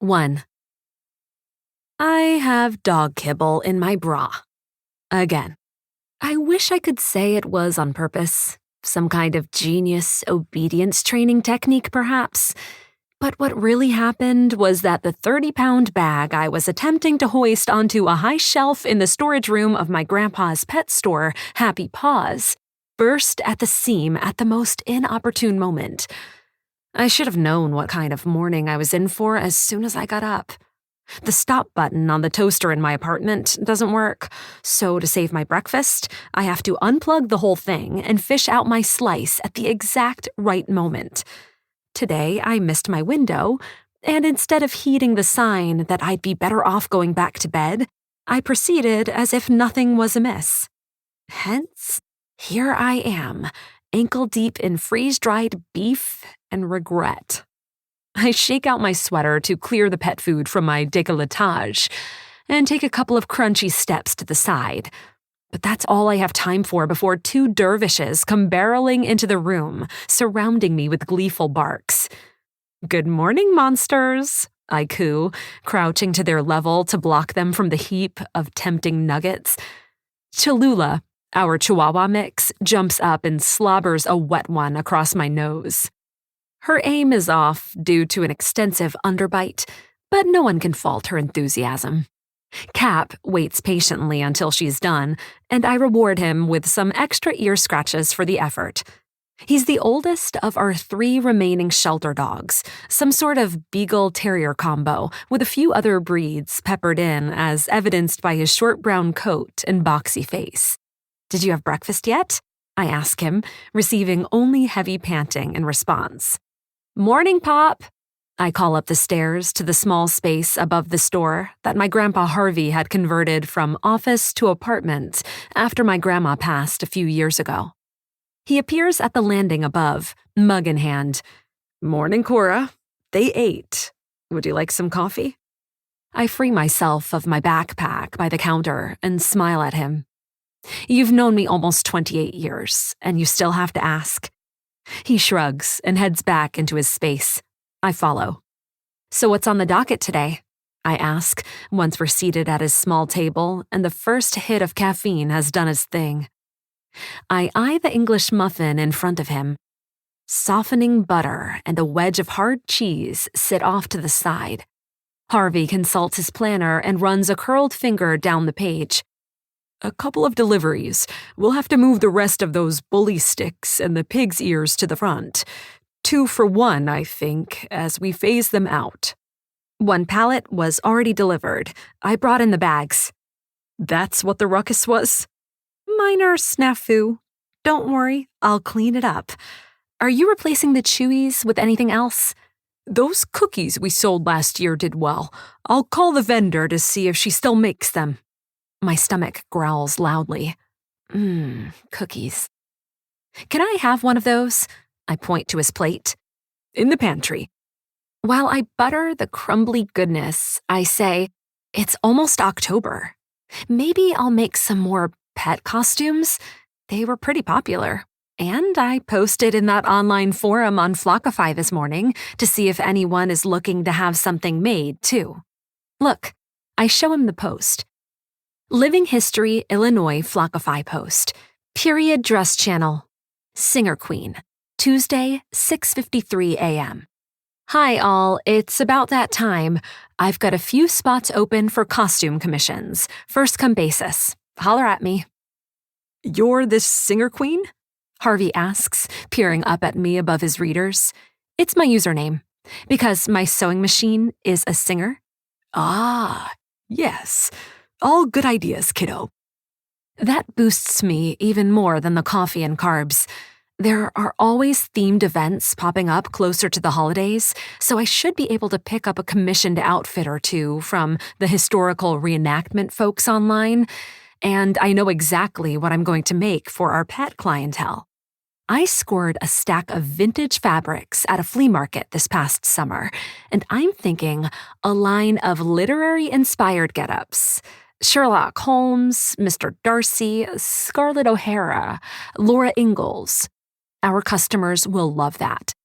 1. I have dog kibble in my bra. Again. I wish I could say it was on purpose. Some kind of genius obedience training technique, perhaps. But what really happened was that the 30-pound bag I was attempting to hoist onto a high shelf in the storage room of my grandpa's pet store, Happy Paws, burst at the seam at the most inopportune moment. I should have known what kind of morning I was in for as soon as I got up. The stop button on the toaster in my apartment doesn't work, so to save my breakfast, I have to unplug the whole thing and fish out my slice at the exact right moment. Today, I missed my window, and instead of heeding the sign that I'd be better off going back to bed, I proceeded as if nothing was amiss. Hence, here I am, ankle-deep in freeze-dried beef and regret. I shake out my sweater to clear the pet food from my décolletage and take a couple of crunchy steps to the side. But that's all I have time for before 2 dervishes come barreling into the room, surrounding me with gleeful barks. "Good morning, monsters," I coo, crouching to their level to block them from the heap of tempting nuggets. Cholula, our Chihuahua mix, jumps up and slobbers a wet one across my nose. Her aim is off due to an extensive underbite, but no one can fault her enthusiasm. Cap waits patiently until she's done, and I reward him with some extra ear scratches for the effort. He's the oldest of our 3 remaining shelter dogs, some sort of beagle-terrier combo, with a few other breeds peppered in as evidenced by his short brown coat and boxy face. "Did you have breakfast yet?" I ask him, receiving only heavy panting in response. "Morning, Pop!" I call up the stairs to the small space above the store that my Grandpa Harvey had converted from office to apartment after my grandma passed a few years ago. He appears at the landing above, mug in hand. "Morning, Cora. They ate. Would you like some coffee?" I free myself of my backpack by the counter and smile at him. "You've known me almost 28 years, and you still have to ask?" He shrugs and heads back into his space. I follow. "So what's on the docket today?" I ask, once we're seated at his small table and the first hit of caffeine has done its thing. I eye the English muffin in front of him. Softening butter and a wedge of hard cheese sit off to the side. Harvey consults his planner and runs a curled finger down the page. "A couple of deliveries. We'll have to move the rest of those bully sticks and the pig's ears to the front. 2 for 1, I think, as we phase them out." 1 pallet was already delivered. I brought in the bags. "That's what the ruckus was?" "Minor snafu. Don't worry, I'll clean it up. Are you replacing the Chewies with anything else?" "Those cookies we sold last year did well. I'll call the vendor to see if she still makes them." My stomach growls loudly. Cookies. "Can I have one of those?" I point to his plate. "In the pantry." While I butter the crumbly goodness, I say, "It's almost October. Maybe I'll make some more pet costumes. They were pretty popular. And I posted in that online forum on Flockify this morning to see if anyone is looking to have something made, too. Look, I show him the post. Living History, Illinois Flockify post. Period dress channel. Singer Queen. Tuesday, 6:53 a.m. "Hi all, it's about that time. I've got a few spots open for costume commissions. First come basis. Holler at me." "You're this Singer Queen?" Harvey asks, peering up at me above his readers. "It's my username, because my sewing machine is a singer." "Ah, yes. All good ideas, kiddo." That boosts me even more than the coffee and carbs. There are always themed events popping up closer to the holidays, so I should be able to pick up a commissioned outfit or 2 from the historical reenactment folks online, and I know exactly what I'm going to make for our pet clientele. I scored a stack of vintage fabrics at a flea market this past summer, and I'm thinking a line of literary-inspired get-ups. Sherlock Holmes, Mr. Darcy, Scarlett O'Hara, Laura Ingalls. Our customers will love that.